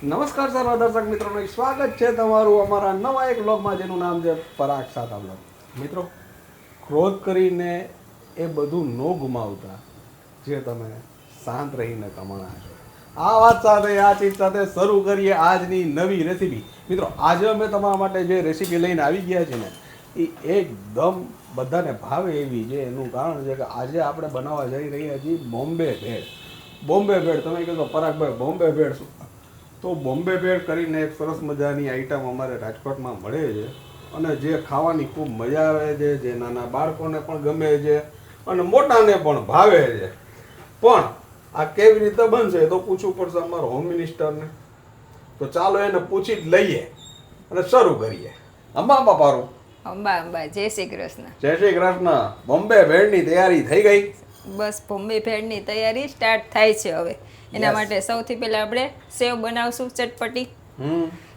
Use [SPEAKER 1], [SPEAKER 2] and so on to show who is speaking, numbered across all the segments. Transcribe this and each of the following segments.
[SPEAKER 1] નમસ્કાર સર્વ દર્શક મિત્રોનું સ્વાગત છે તમારું અમારા નવા એક વ્લોગમાં જેનું નામ છે પરાગ સાતા વ્લોગ. મિત્રો, ક્રોધ કરીને એ બધું ન ગુમાવતા જે તમે શાંત રહીને કમાણા છો. આ વાત સાથે આ ચીજ સાથે શરૂ કરીએ આજની નવી રેસીપી. મિત્રો, આજે અમે તમારા માટે જે રેસીપી લઈને આવી ગયા છીએ ને એ એકદમ બધાને ભાવે એવી છે. એનું કારણ છે કે આજે આપણે બનાવવા જઈ રહ્યા છીએ બોમ્બે ભેળ. બોમ્બે ભેળ તમે કહેશો પરાગભાઈ બોમ્બે ભેળ શું? તો બોમ્બે ભેળ કરીને એક સરસ મજાની આઈટમ અમારે રાજકોટમાં મળે છે અને જે ખાવાની ખૂબ મજા આવે છે, જે નાના બાળકોને પણ ગમે છે અને મોટાને પણ ભાવે છે. પણ આ કેવી રીતે બનશે તો પૂછવું પડશે અમારા હોમ મિનિસ્ટરને. તો ચાલો એને પૂછી જ લઈએ અને શરૂ કરીએ. અંબા બાપારું
[SPEAKER 2] અંબા અંબા જય શ્રી કૃષ્ણ.
[SPEAKER 1] જય શ્રી કૃષ્ણ. બોમ્બે ભેળની તૈયારી થઈ ગઈ?
[SPEAKER 2] બસ બોમ્બે ભેળની તૈયારી સ્ટાર્ટ થાય છે હવે. એના માટે સૌથી પહેલા આપણે સેવ બનાવશું ચટપટી.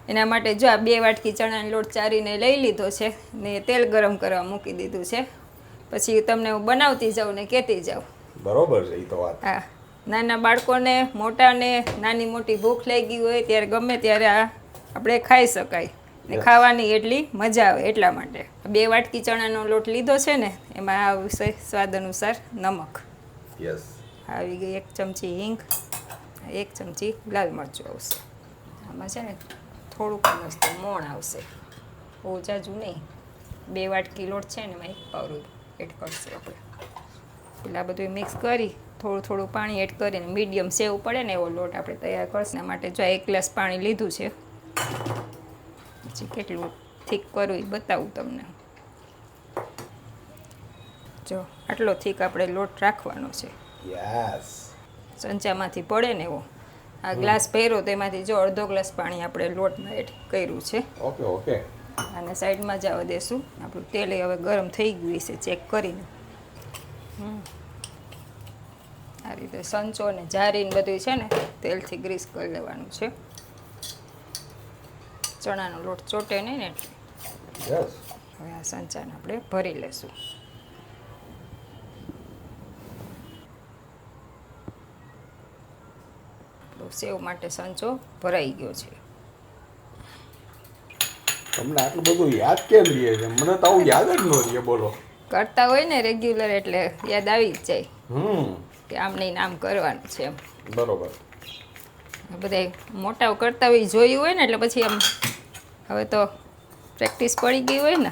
[SPEAKER 2] એના માટે જો આ 2 વાટકી ચણાનો લોટ ચારીને લઈ લીધો છે ને તેલ ગરમ કરવા મૂકી દીધું છે. પછી તમને હું બનાવતી જાઉં ને કહેતી જાઉં.
[SPEAKER 1] બરોબર છે એ તો વાત.
[SPEAKER 2] હા, નાના બાળકોને મોટાને નાની મોટી ભૂખ લાગી હોય ત્યારે ગમે ત્યારે આ આપણે ખાઈ શકાય ને ખાવાની એટલી મજા આવે એટલા માટે 2 વાટકી ચણાનો લોટ લીધો છે ને એમાં આવશે સ્વાદ અનુસાર નમક.
[SPEAKER 1] યસ.
[SPEAKER 2] આવી ગઈ 1 ચમચી હિંગ, 1 ચમચી લાલ મરચું આવશે. આમાં છે ને થોડુંક મસ્ત મોણ આવશે, બહુ જાજુ નહીં. 2 વાટકી લોટ છે ને એમાં 1 પાવરું એડ કરશું આપણે. પેલા બધું મિક્સ કરી થોડું થોડું પાણી એડ કરીને મીડિયમ સેવ પડે ને એવો લોટ આપણે તૈયાર કરશું. એના માટે જો 1 ગ્લાસ પાણી લીધું છે. પછી કેટલું થીક કરવું એ બતાવું તમને. જો આટલો થીક આપણે લોટ રાખવાનો છે.
[SPEAKER 1] યસ.
[SPEAKER 2] સંચામાંથી પડે ને એવો. આ ગ્લાસ ભર્યો તેમાંથી જો 1/2 ગ્લાસ પાણી આપણે લોટમાં એડ કર્યું છે.
[SPEAKER 1] Okay okay.
[SPEAKER 2] અને સાઈડમાં જવા દેશું. આપણું તેલ હવે ગરમ થઈ ગયું છે ચેક કરીને. આ રીતે સંચો ને જારીને બધું છે ને તેલથી ગ્રીસ કરી લેવાનું છે. ચણાનો લોટ ચોટે નહીં ને એટલે.
[SPEAKER 1] યસ.
[SPEAKER 2] હવે આ સંચાને આપણે ભરી લેશું. સેવ માટે સંચો ભરાઈ ગયો છે.
[SPEAKER 1] તમને આટલું બધું યાદ કેમ રહે છે? મને તો આવું યાદ જ ન રહે. બોલો.
[SPEAKER 2] કરતા હોય ને રેગ્યુલર એટલે યાદ આવી જ જાય કે આમ નહીં આમ કરવાનું છે એમ.
[SPEAKER 1] બરોબર.
[SPEAKER 2] બધા મોટા કરતા હોય જોયું હોય ને એટલે પછી આમ હવે તો પ્રેક્ટિસ પડી ગઈ હોય ને.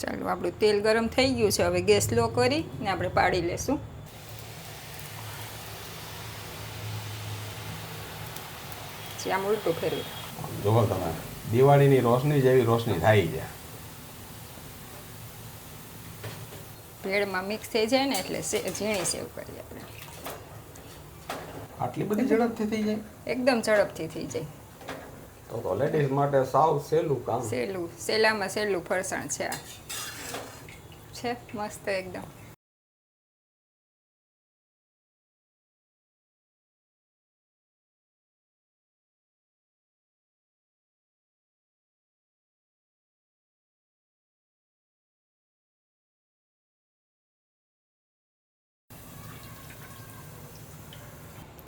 [SPEAKER 2] ચાલો આપણું તેલ ગરમ થઈ ગયું છે. હવે ગેસ સ્લો કરી ને આપણે પાડી લેશું. આમ ઉલટું ફેરવી.
[SPEAKER 1] જુઓ તમે, દિવાળીની રોશની જેવી રોશની થાય છે.
[SPEAKER 2] ભેળમાં મિક્સ થઈ જાય ને એટલે ઝીણી સેવ કરીએ આપણે.
[SPEAKER 1] આટલી બધી ઝડપથી થઈ જાય?
[SPEAKER 2] એકદમ ઝડપથી થઈ જાય.
[SPEAKER 1] તો લેડીઝ માટે સાવ સહેલું કામ.
[SPEAKER 2] સહેલામાં સહેલું ફરસાણ છે આ. છે મસ્ત એકદમ.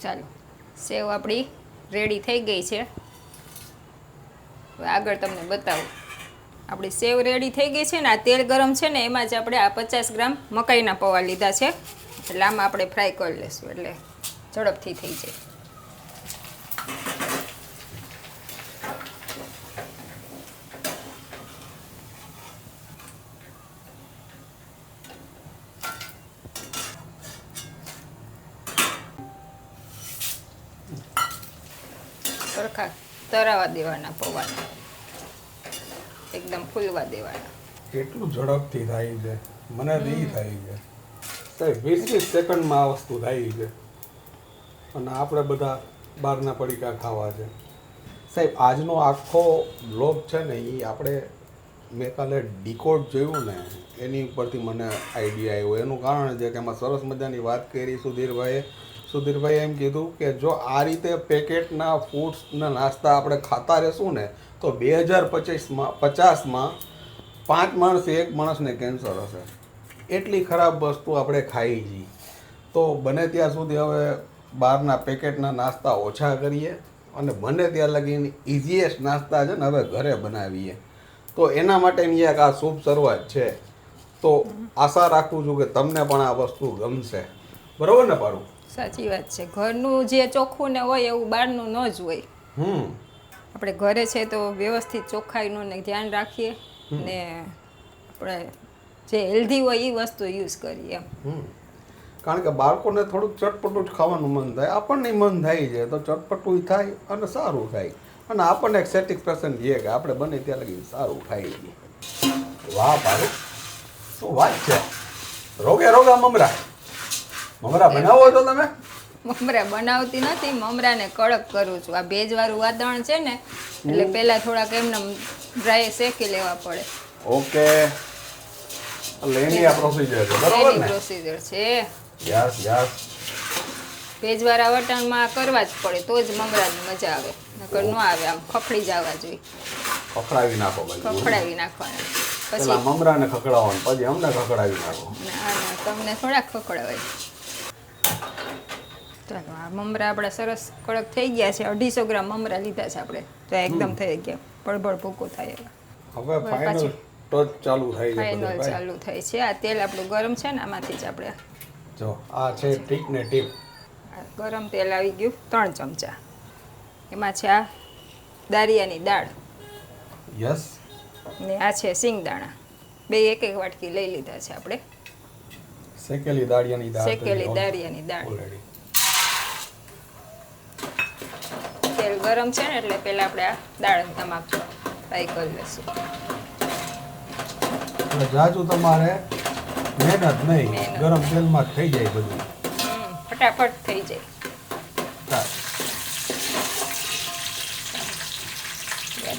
[SPEAKER 2] ચાલો, સેવ આપણી રેડી થઈ ગઈ છે. હવે આગળ તમને બતાવું. આપણી સેવ રેડી થઈ ગઈ છે ને આ તેલ ગરમ છે ને એમાં જ આપણે આ 50 ગ્રામ મકાઈના પૌવા લીધા છે. એટલે આમાં આપણે ફ્રાય કરી લઈશું એટલે ઝડપથી થઈ જાય. સરખા તરાવા દેવાના પૌવાને, એકદમ ફૂલવા દેવાના.
[SPEAKER 1] કેટલું ઝડપથી થાય છે મને તો ઈ થાય છે. સાહેબ 20 સેકન્ડમાં આ વસ્તુ થાય છે અને આપણે બધા બહારના પડીકા ખાવા છે. સાહેબ આજનો આખો બ્લોગ છે ને એ આપણે મેં કાલે ડીકોડ જોયું ને એની ઉપરથી મને આઈડિયા આવ્યો. એનું કારણ છે કે એમાં સરસ મજાની વાત કરી સુધીરભાઈએ એમ કીધું કે જો આ રીતે પેકેટના ફૂડ્સના નાસ્તા આપણે ખાતા રહેશું ને તો 2050માં 5 માણસથી 1 માણસને કેન્સર હશે. એટલી ખરાબ વસ્તુ આપણે ખાઈ છીએ. તો બને ત્યાં સુધી હવે બહારના પેકેટના નાસ્તા ઓછા કરીએ અને બને ત્યાં લગીને ઇઝીએસ્ટ નાસ્તા છે ને હવે ઘરે બનાવીએ, તો એના માટેની એક આ શુભ શરૂઆત છે. તો આશા રાખું છું કે તમને પણ આ વસ્તુ ગમશે. બરોબર ને પારું?
[SPEAKER 2] સાચી વાત છે. ઘરનું જે ચોખ્ખું ને હોય એવું બહારનું ન જ હોય. આપણે ઘરે છે તો વ્યવસ્થિત ચોખ્ખાઈનું ને ધ્યાન રાખીએ ને આપણે જે હેલ્ધી હોય એ વસ્તુ યુઝ કરીએ એમ.
[SPEAKER 1] કારણ કે બાળકોને થોડુંક ચટપટું જ ખાવાનું મન થાય, આપણને મન થાય છે તો ચટપટું થાય અને સારું થાય, અને આપણને એક સેટિસ્ફેક્શન રહે કે આપણે બને ત્યાં લગી સારું ખાઈ લઈએ. વાહ પારું, શું વાત છે! રોગા મમરા બનાવો છો તમે?
[SPEAKER 2] મમરા બનાવતી નથી, મમરાને કડક કરું છું. આ ભેજવાળું વાતાવરણ છે ને એટલે પહેલા થોડાક એમને ડ્રાય શેકી લેવા પડે.
[SPEAKER 1] ઓકે, એટલે એની આ પ્રોસિજર છે, બરોબર ને?
[SPEAKER 2] પ્રોસિજર છે.
[SPEAKER 1] યસ.
[SPEAKER 2] ભેજવાળા વટાણમાં કરવા જ પડે તો જ મમરાની મજા આવે, નકર ન આવે. આમ ખખડી જવા જોઈએ.
[SPEAKER 1] ખખડાવી નાખો ભાઈ.
[SPEAKER 2] ખખડાવી નાખવાના.
[SPEAKER 1] પેલા મમરાને ખખડાવવાનું, પછી અમને ખખડાવી નાખો.
[SPEAKER 2] ના તમને થોડાક ખખડાવાય. ચાલો, આ મમરા આપણા સરસ કડક થઈ ગયા છે. 250 ગ્રામ મમરા લીધા છે આપણે, તો એકદમ થઈ ગયા, બળબળ ભૂકો થાય એવા.
[SPEAKER 1] હવે ફાઇનલ ટચ ચાલુ થાય છે.
[SPEAKER 2] ફાઇનલ ચાલુ થાય છે. આ તેલ આપણું ગરમ છે ને, આમાંથી જ આપણે
[SPEAKER 1] જો આ છે ટીપ ને ટીપ.
[SPEAKER 2] ગરમ તેલ આવી ગયું 3 ચમચા. એમાં છે આ દારિયાની દાળ.
[SPEAKER 1] યસ.
[SPEAKER 2] ને આ છે સિંગદાણા. બે એક વાટકી લઈ લીધા છે આપણે.
[SPEAKER 1] શેકેલી દાળિયાની દાળ.
[SPEAKER 2] શેકેલી દાળિયાની દાળ.
[SPEAKER 1] ઓલરેડી
[SPEAKER 2] તેલ ગરમ છે ને એટલે પહેલા આપણે આ દાળ આમાં ફ્રાય કરી લઈશું.
[SPEAKER 1] જાજુ તમારે મહેનત નહીં, ગરમ તેલમાં થઈ જાય બધું.
[SPEAKER 2] ફટાફટ થઈ જાય.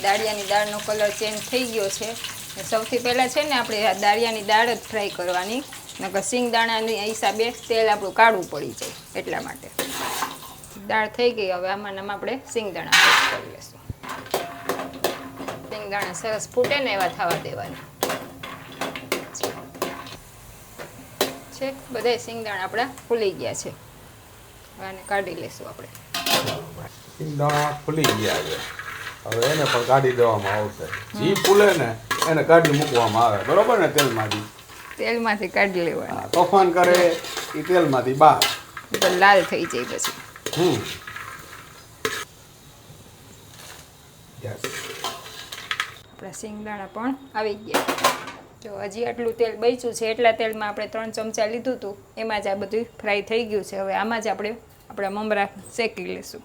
[SPEAKER 2] દાળિયાની દાળનો કલર ચેન્જ થઈ ગયો છે. સૌથી પહેલાં છે ને આપણે આ દાળિયાની દાળ જ ફ્રાય કરવાની, નકર સિંગદાણાની હિસાબે તેલ આપણું કાઢવું પડી જાય, એટલા માટે. દાળ થઈ ગઈ. હવે આમાં આપણે સિંગદાણા મિક્સ કરી લઈશું. સિંગદાણા સરસ ફૂટે ને એવા થવા દેવાના છે. બધા સિંગદાણા આપણા ફૂલી ગયા છે. હવે આને કાઢી લઈશું આપણે.
[SPEAKER 1] સિંગદાણા ફૂલી ગયા છે, હવે એને પણ કાઢી દેવામાં આવશે. જે ફૂલે ને એને કાઢી મૂકવામાં આવે, બરોબર ને?
[SPEAKER 2] તેલમાંથી કાઢી લેવાના.
[SPEAKER 1] તોફાન કરે એ તેલમાંથી બહાર,
[SPEAKER 2] લાલ થઈ જાય પછી. આપણા સિંગદાણા પણ આવી ગયા. જો હજી આટલું તેલ બચ્યું છે, એટલા તેલમાં આપણે 3 ચમચા લીધું હતું, એમાં જ આ બધું ફ્રાય થઈ ગયું છે. હવે આમાં જ આપણે આપણા મમરા શેકી લઈશું.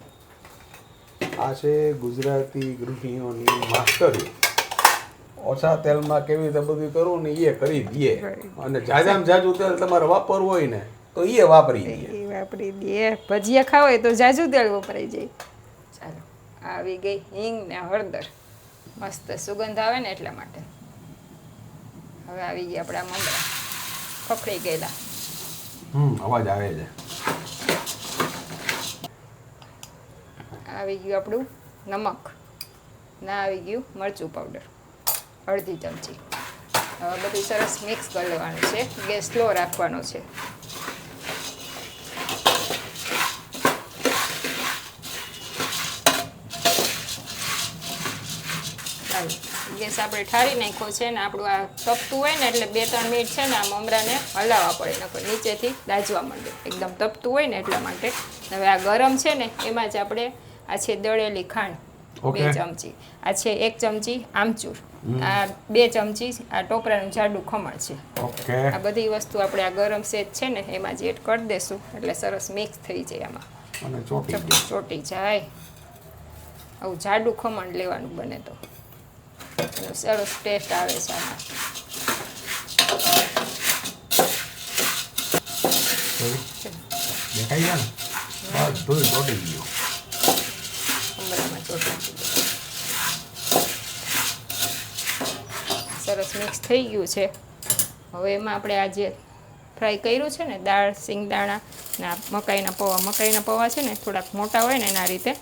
[SPEAKER 1] આ છે ગુજરાતી ગૃહિણીઓની માસ્ટરી. ઓછા તેલમાં કેવી રીતે બધું કરવું ને એ કરી દઈએ, અને જાજામાં જાજુ તેલ તમારે વાપરવું હોય ને તો એ વાપરી દઈએ.
[SPEAKER 2] ભજીયા ખાવા હોય તો જાજુ તેલ વપરાઈ જાય. ચાલો, આવી ગઈ હિંગ ને હળદર. મસ્ત સુગંધ આવે ને એટલા માટે. હવે આવી ગયા આપણા મમરા ખખડી ગયેલા.
[SPEAKER 1] અવાજ આવે છે.
[SPEAKER 2] આવી ગયું આપણું નમક, ના આવી ગયું મરચું પાવડર, અડધી ચમચી. હવે બધું સરસ મિક્સ કરી લેવાનું છે. ગેસ સ્લો રાખવાનો છે. ગેસ આપણે ઠારી નાખ્યો છે ને, આપણું આ તપતું હોય ને એટલે 2-3 મિનિટ છે ને આ મમરાને હલાવવા પડે, નકર નીચેથી દાજવા માંડે. એકદમ તપતું હોય ને એટલા માટે. હવે આ ગરમ છે ને એમાં જ આપણે આ છે દળેલી ખાંડ 2 ચમચી, આ છે 1 ચમચી આમચૂર, આ 2 ચમચી આ ટોપરાનું જાડું ખમણ છે. આ બધી વસ્તુ આપણે આ ગરમ સેજ છે ને એમાં જ એડ કરી દેશું એટલે સરસ મિક્સ થઈ જાય. આમાં ચોટી જાય. આવું જાડું ખમણ લેવાનું બને તો એનો સરસ ટેસ્ટ આવે છે આમાં. સરસ મિક્સ થઈ ગયું છે. હવે એમાં આપણે આ જે ફ્રાય કર્યું છે ને દાળ, સિંગદાણા ને આ મકાઈના પૌવા છે ને થોડાક મોટા હોય ને એના રીતે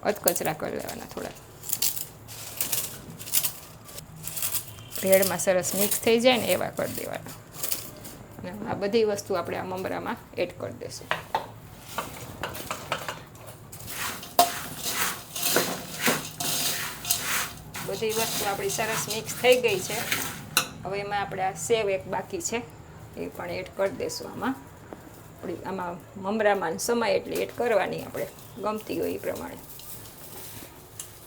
[SPEAKER 2] અધકચરા કરી લેવાના. થોડાક ભેળમાં સરસ મિક્સ થઈ જાય ને એવા કરી દેવાના. અને આ બધી વસ્તુ આપણે આ મમરામાં એડ કરી દઈશું. બધી વસ્તુ આપણી સરસ મિક્સ થઈ ગઈ છે. હવે એમાં આપણે આ સેવ એક બાકી છે એ પણ એડ કરી દઈશું આમાં. આપણી આમાં મમરામાં સમાય એટલે એડ કરવાની આપણે ગમતી હોય એ પ્રમાણે.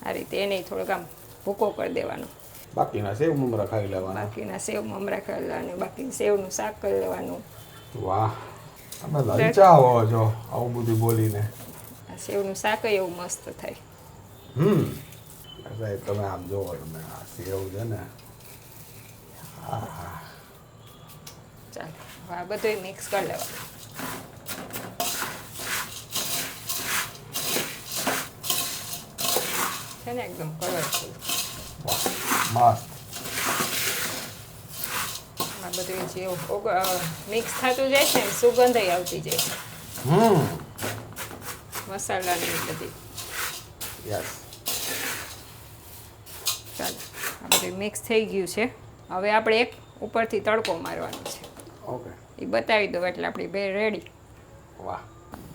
[SPEAKER 2] આ રીતે એને થોડોક આમ ભૂકો કરી દેવાનો.
[SPEAKER 1] બાકીના સેવ મમરા ખાઈ લેવાના.
[SPEAKER 2] બાકીના સેવ મમરા ખાઈ લેવાનું, બાકી સેવનું શાક કરી લેવાનું.
[SPEAKER 1] વાહ, તમે લલચાવો છો આવું બધું બોલીને.
[SPEAKER 2] આ સેવનું શાક એવું મસ્ત થાય.
[SPEAKER 1] સાહેબ તમે આમ જોવો, તમે આ સેવ છે ને,
[SPEAKER 2] ચાલો હવે આ બધું મિક્સ કરી લેવાનું. છે ને એકદમ કલરફુલ.
[SPEAKER 1] મસ્ત.
[SPEAKER 2] આ બધું જે મિક્સ થતું જાય છે ને સુગંધ આવતી જાય છે મસાલાની બધી.
[SPEAKER 1] યસ.
[SPEAKER 2] ચાલો આ બધું મિક્સ થઈ ગયું છે. હવે આપણે એક ઉપરથી તડકો મારવાનો છે.
[SPEAKER 1] ઓકે,
[SPEAKER 2] એ બતાવી દો એટલે આપણી ભેળ રેડી.
[SPEAKER 1] વાહ.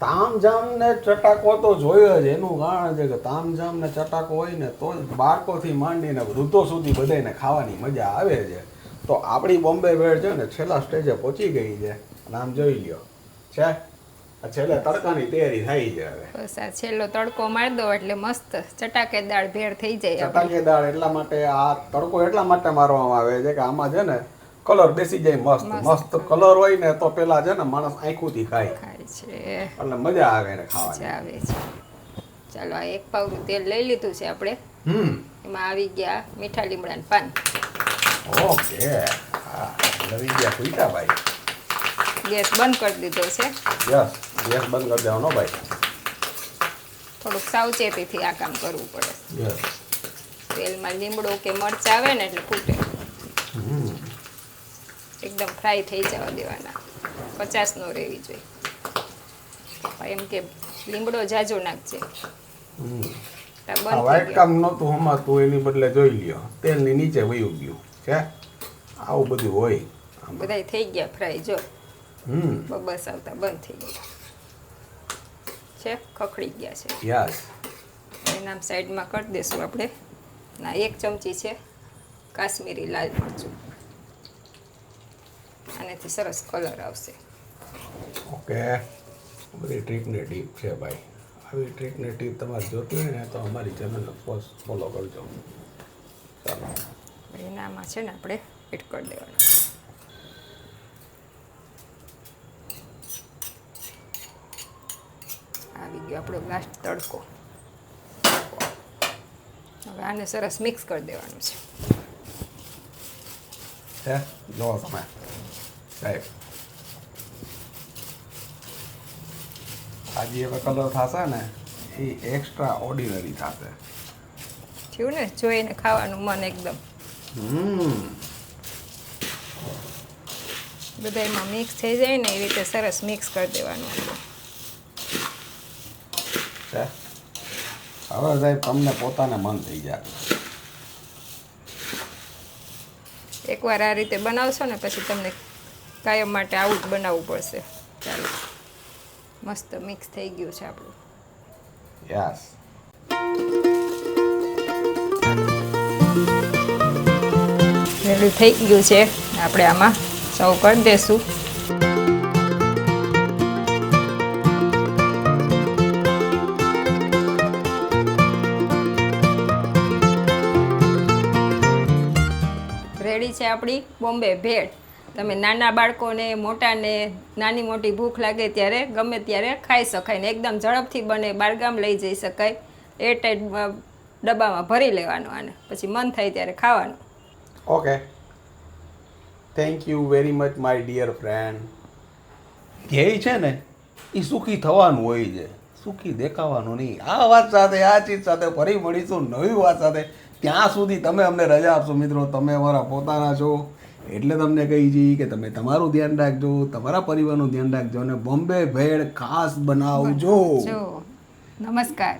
[SPEAKER 1] તામઝામ ને ચટાકો તો જોયો જ. એનું કારણ છે કે તામઝામ ને ચટાકો હોય ને તો જ બાળકોથી માંડીને વૃદ્ધો સુધી બધાને ખાવાની મજા આવે છે. તો આપણી બોમ્બે ભેળ છે ને છેલ્લા સ્ટેજે પહોંચી ગઈ છે. અને આમ જોઈ લ્યો છે, આ છેલ્લે તડકાની તૈયારી થઈ છે હવે.
[SPEAKER 2] બસ આ છેલ્લો તડકો મારી દો એટલે મસ્ત ચટાકેદાર ભેળ થઈ જાય.
[SPEAKER 1] ચટાકેદાર એટલા માટે આ તડકો એટલા માટે મારવામાં આવે છે કે આમાં છે ને કલર બેસી જાય મસ્ત. મસ્ત કલર હોય ને તો પેલા છે ને માણસ આંખોથી ખાય
[SPEAKER 2] છે
[SPEAKER 1] એટલે મજા આવે ને ખાવાની.
[SPEAKER 2] આવે છે. ચાલો આ એક પાવનું તેલ લઈ લીધું છે આપણે. એમાં આવી ગયા મીઠા લીમડાના પાન.
[SPEAKER 1] ઓકે, હા લવી ગયા કુઈટા ભાઈ.
[SPEAKER 2] ગેસ બંધ કરી દીધો છે.
[SPEAKER 1] યસ, ગેસ બંધ કરી દેવાનો ભાઈ.
[SPEAKER 2] થોડુંક સાવચેતીથી આ કામ કરવું પડે.
[SPEAKER 1] યસ.
[SPEAKER 2] તેલમાં લીમડો કે મરચાં આવે ને એટલે ફૂટે. એકદમ ફ્રાય થઈ જવા દેવાના. 50 નો રહેવી જોઈએ. એમ કે લીમડો જાજો નાખજે.
[SPEAKER 1] વ્હાઈટ કામ નહોતું હમાતું એની બદલે જોઈ લ્યો તેલની નીચે વયું ગયું છે. આવું બધું હોય.
[SPEAKER 2] બધાય થઈ ગયા ફ્રાય. જો બબસ આવતા બંધ થઈ ગયા છે, ખખડી ગયા છે.
[SPEAKER 1] યસ.
[SPEAKER 2] એના સાઈડમાં કરી દઈશું આપણે. ના 1 ચમચી છે કાશ્મીરી લાલ મરચું. આનાથી સરસ કલર આવશે.
[SPEAKER 1] ઓકે, બધી ટ્રીક ને ટીપ છે ભાઈ. આવી ટ્રીક ને ટીપ તમારે જોતી હોય ને તો અમારી ચેનલને ફોલો કરજો. ચાલો
[SPEAKER 2] એનામાં છે ને આપણે એડ કરી દેવાનું. આવી ગયો આપણો લાસ્ટ તડકો. હવે આને સરસ મિક્સ કરી દેવાનું છે.
[SPEAKER 1] જોવો તમે સાહેબ, આજે હવે કલર થશે ને એ એક્સ્ટ્રા ઓર્ડિનરી થશે.
[SPEAKER 2] થયું ને, જોઈને ખાવાનું મન એકદમ. બધા એમાં મિક્સ થઈ જાય ને એ રીતે સરસ મિક્સ કરી દેવાનું.
[SPEAKER 1] હવે સાહેબ તમને પોતાને મન થઈ જાય.
[SPEAKER 2] એકવાર આ રીતે બનાવશો ને પછી તમને કાયમ માટે આવું જ બનાવવું પડશે. ચાલો, મસ્ત મિક્સ થઈ ગયું છે આપણું.
[SPEAKER 1] યસ.
[SPEAKER 2] રેડી થઈ ગયું છે. આપણે આમાં સર્વ કરી દઈશું. રેડી છે આપણી બોમ્બે ભેળ. તમે નાના બાળકોને, મોટાને, નાની મોટી ભૂખ લાગે ત્યારે ગમે ત્યારે ખાઈ શકાય ને એકદમ ઝડપથી બને. બહારગામ લઈ જઈ શકાય. એરટાઈટ ડબ્બામાં ભરી લેવાનું આને, પછી મન થાય ત્યારે ખાવાનું.
[SPEAKER 1] Okay, thank you very much my dear friend. ધ્યેય છે ને એ સુખી થવાનું હોય છે, સુખી દેખાવાનું નહીં. આ વાત સાથે, આ ચીજ સાથે ફરી મળીશું નવી વાત સાથે. ત્યાં સુધી તમે અમને રજા આપશો મિત્રો. તમે અમારા પોતાના છો એટલે તમને કહી છીએ કે તમે તમારું ધ્યાન રાખજો, તમારા પરિવારનું ધ્યાન રાખજો અને બોમ્બે ભેળ ખાસ બનાવજો.
[SPEAKER 2] નમસ્કાર.